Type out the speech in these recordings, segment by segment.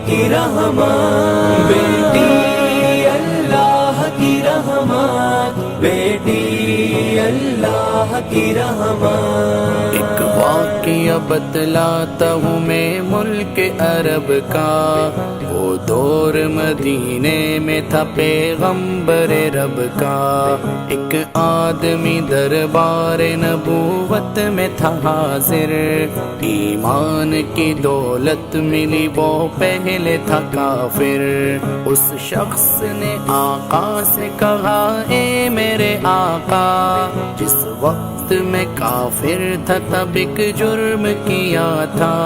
کی رحمت، بیٹی اللہ کی رحمت، بیٹی اللہ کی رحمت۔ ایک واقعہ بتلاتا ہوں میں ملک عرب کا، وہ دور مدینے میں تھا پیغمبر رب کا۔ ایک آدمی دربار نبوت میں تھا حاضر، ایمان کی دولت ملی وہ پہلے تھا کافر۔ اس شخص نے آقا سے کہا اے میرے آقا، جس وقت میں کافر تھا تب ایک جرم کیا تھا،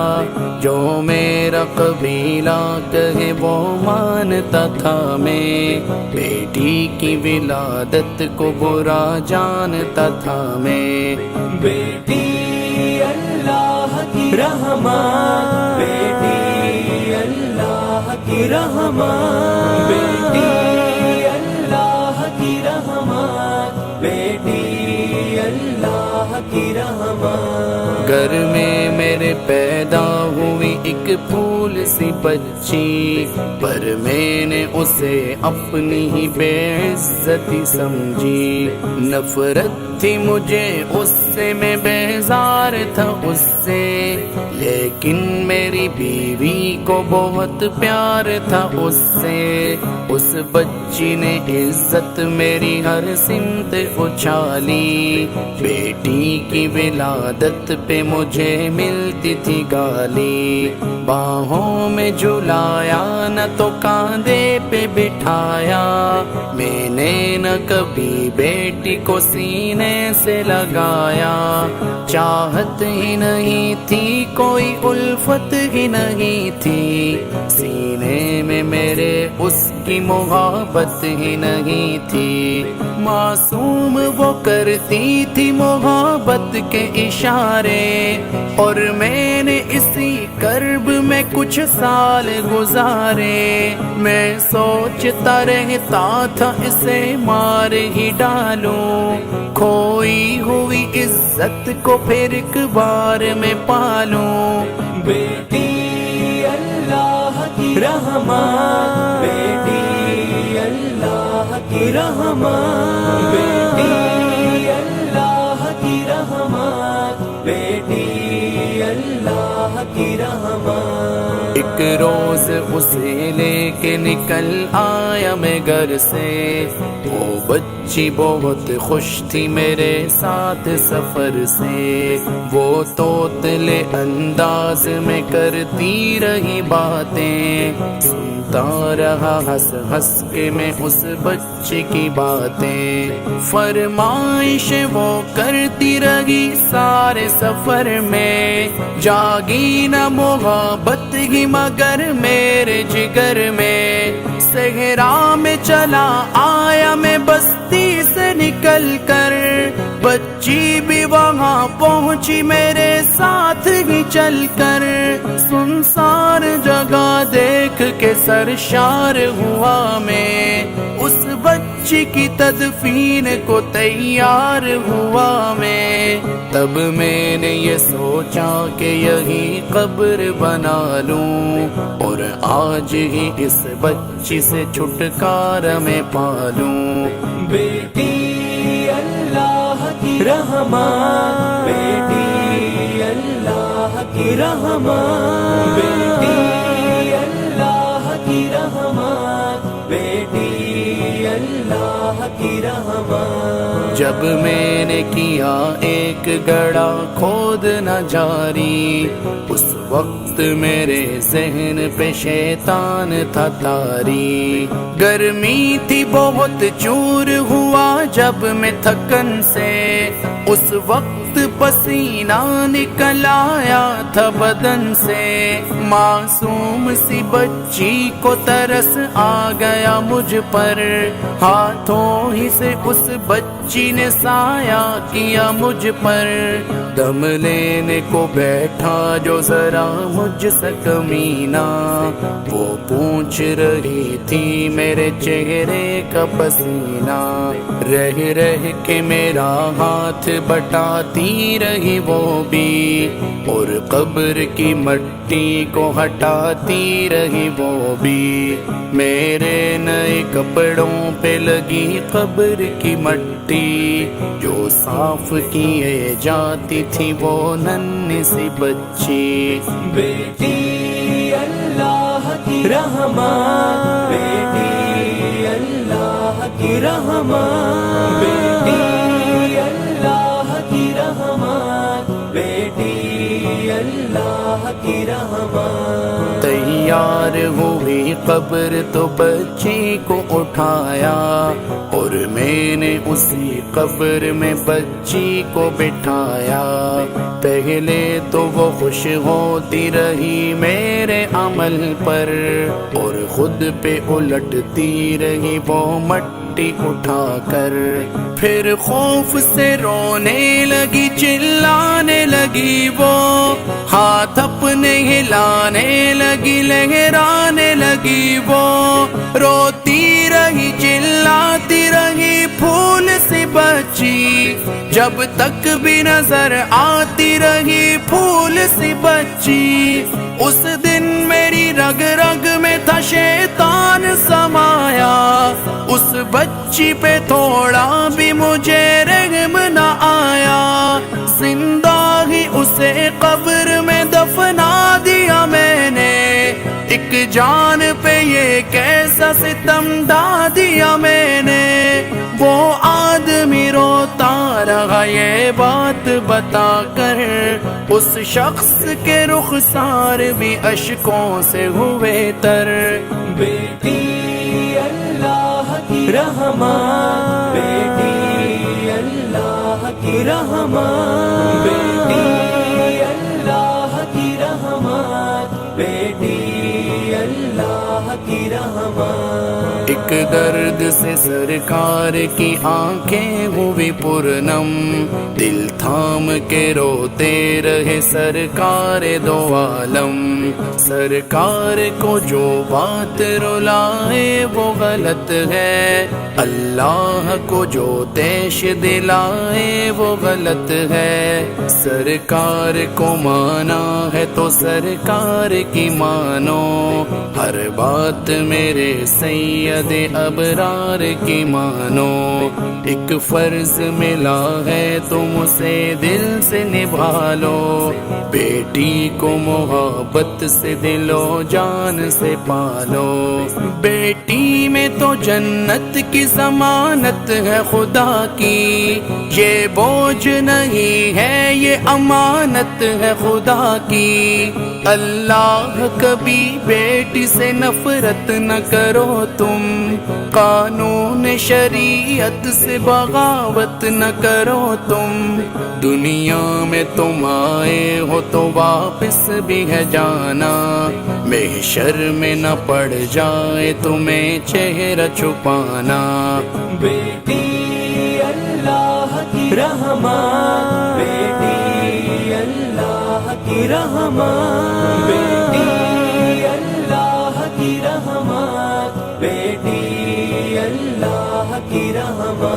جو میرا قبیلہ کہے وہ مانتا تھا میں، بیٹی کی ولادت کو برا جانتا تھا میں۔ بیٹی اللہ کی رحمت، بیٹی اللہ کی رحمت، بیٹی اللہ کی رحمت، بیٹی اللہ کی رحمت۔ گھر میں میرے پیدا ہوئی ایک پھول سی بچی، پر میں نے اسے اپنی ہی بے عزتی سمجھی۔ نفرت تھی مجھے اس سے، میں بیزار تھا اس سے، لیکن میری بیوی کو بہت پیار تھا اس سے۔ اس بچی نے عزت میری ہر سمت اچھالی، بیٹی کی ولادت پہ مجھے ملتی تھی گالی۔ باہوں میں جھلایا نہ تو کاندھے پہ بٹھایا، میں نے نہ کبھی بیٹی کو سینے سے لگایا۔ چاہت ہی نہیں تھی، کوئی الفت ہی نہیں تھی، سینے میں میرے اس کی محبت ہی نہیں تھی۔ معصوم وہ کرتی تھی محبت کے اشارے، اور میں نے اسی کرب میں کچھ سال گزارے۔ میں سوچتا رہتا تھا اسے مار ہی ڈالوں، کھوئی ہوئی عزت کو پھر ایک بار میں پالوں۔ بیٹی اللہ کی رحمت، بیٹی اللہ کی رحمت، بیٹی اللہ کی رحمت، بیٹی اللہ کی رحمت۔ ایک روز اسے لے کے نکل آیا میں گھر سے، وہ بچی بہت خوش تھی میرے ساتھ سفر سے۔ وہ توتلے انداز میں کرتی رہی باتیں، سنتا رہا ہنس ہنس کے میں اس بچی کی باتیں۔ فرمائش وہ کرتی رہی سارے سفر میں، جاگی نہ محبت ہی مگر میرے جگر میں۔ صحرا میں چلا آیا میں بستی سے نکل کر، بچی بھی وہاں پہنچی میرے ساتھ ہی چل کر۔ سنسار جگہ دیکھ کے سرشار ہوا میں، اس بچی کی تدفین کو تیار ہوا میں۔ تب میں نے یہ سوچا کہ یہی قبر بنا لوں، اور آج ہی اس بچی سے چھٹکارا میں پالوں۔ بیٹی اللہ کی رحمت، بیٹی اللہ کی رحمت، بیٹی اللہ کی رحمت، بیٹی اللہ کی رحمت۔ جب میں نے کیا ایک گڑھا کھودنا جاری، اس وقت میرے ذہن پہ شیطان تھا طاری۔ گرمی تھی بہت، چور ہوا جب میں تھکن سے، اس وقت پسینہ نکل آیا تھا بدن سے۔ معصوم سی بچی کو ترس آ گیا مجھ پر، ہاتھوں ہی سے اس بچی نے سایہ کیا مجھ پر۔ دم لینے کو بیٹھا جو ذرا مجھ سے کمینہ، وہ پوچھ رہی تھی میرے چہرے کا پسینہ۔ رہ رہ کے میرا ہاتھ بٹاتی جاتی رہی وہ بھی، اور قبر کی مٹی کو ہٹاتی رہی وہ بھی، میرے نئے کپڑوں پہ لگی قبر کی مٹی، جو صاف کیے جاتی تھی وہ ننھی سی بچی۔ بیٹی اللہ کی رحمت، بیٹی اللہ کی رحمت، بیٹی اللہ کی رحمت، بیٹی اللہ کی رحمت۔ تیار ہوئی قبر تو بچی کو اٹھایا، اور میں نے اسی قبر میں بچی کو بٹھایا، پہلے تو وہ خوش ہوتی رہی میرے عمل پر، اور خود پہ الٹتی رہی وہ مٹی اٹھا کر، پھر خوف سے رونے لگی چلانے لگی وہ، ہاتھ اپنے ہلانے لگی لہرانے لگی وہ، روتی رہی چلاتی رہی پھول سی بچی، جب تک بھی نظر آتی رہی پھول سی بچی۔ اس دن میری رگ رگ میں تھا شیطان سمایا، اس بچی پہ تھوڑا بھی مجھے رحم نہ آیا، زندہ ہی اسے قبر میں دفنا دیا میں نے، ایک جان پہ یہ کیسا ستم ڈھا دیا میں نے۔ وہ آدمی روتا رہا یہ بات بتا کر، اس شخص کے رخسار بھی اشکوں سے ہوئے تر۔ بیٹی اللہ کی رحمت، بیٹی اللہ کی رحمت، بیٹی اللہ کی رحمت، بیٹی اللہ کی رحمت۔ ایک درد سے سرکار کی آنکھیں ہوئی پرنم، دل تھام کے روتے رہے سرکار دو عالم، سرکار کو جو بات رلائے وہ غلط ہے، اللہ کو جو دیش دلائے وہ غلط ہے، سرکار کو مانا ہے تو سرکار کی مانو، ہر بات میرے سید ابرار کی مانو، ایک فرض ملا ہے تم اسے دل سے نبھا لو، بیٹی کو محبت سے دل و جان سے پالو، بیٹی میں تو جنت کی ضمانت ہے خدا کی، یہ بوجھ نہیں ہے یہ امانت ہے خدا کی، اللہ کبھی بیٹی سے نفرت نہ کرو تم، قانون شریعت سے بغاوت نہ کرو تم، دنیا میں تم آئے ہو تو واپس بھی ہے جانا، محشر میں نہ پڑ جائے تمہیں چہرہ چھپانا۔ بیٹی اللہ کی رحمت، بیٹی اللہ کی رحمت، بیٹی اللہ کی رحمت، بیٹی اللہ کی رحمت۔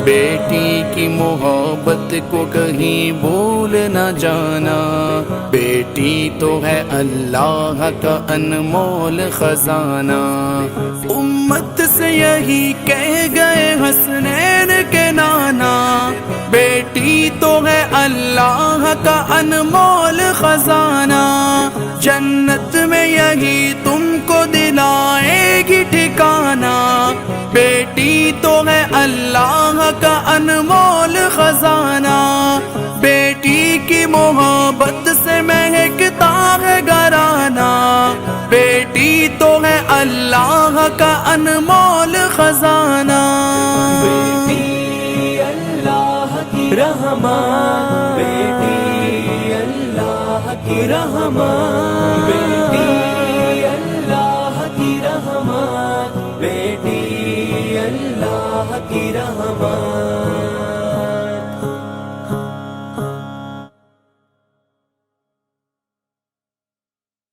بیٹی کی محبت کو کہیں بھول نہ جانا، بیٹی تو ہے اللہ کا انمول خزانہ، امت سے یہی کہہ گئے حسنین کے نانا، بیٹی تو ہے اللہ کا انمول خزانہ، جنت میں یہی تم کو دلائے گی ٹھکانہ، بیٹی تو ہے اللہ کا انمول خزانہ، بیٹی کی محبت سے مہکتا ہے گھرانہ، بیٹی تو ہے اللہ کا انمول خزانہ۔ بیٹی اللہ کی رحمت، بیٹی اللہ کی رحمت، بیٹی اللہ کی رحمت، بیٹی اللہ کی رحمت۔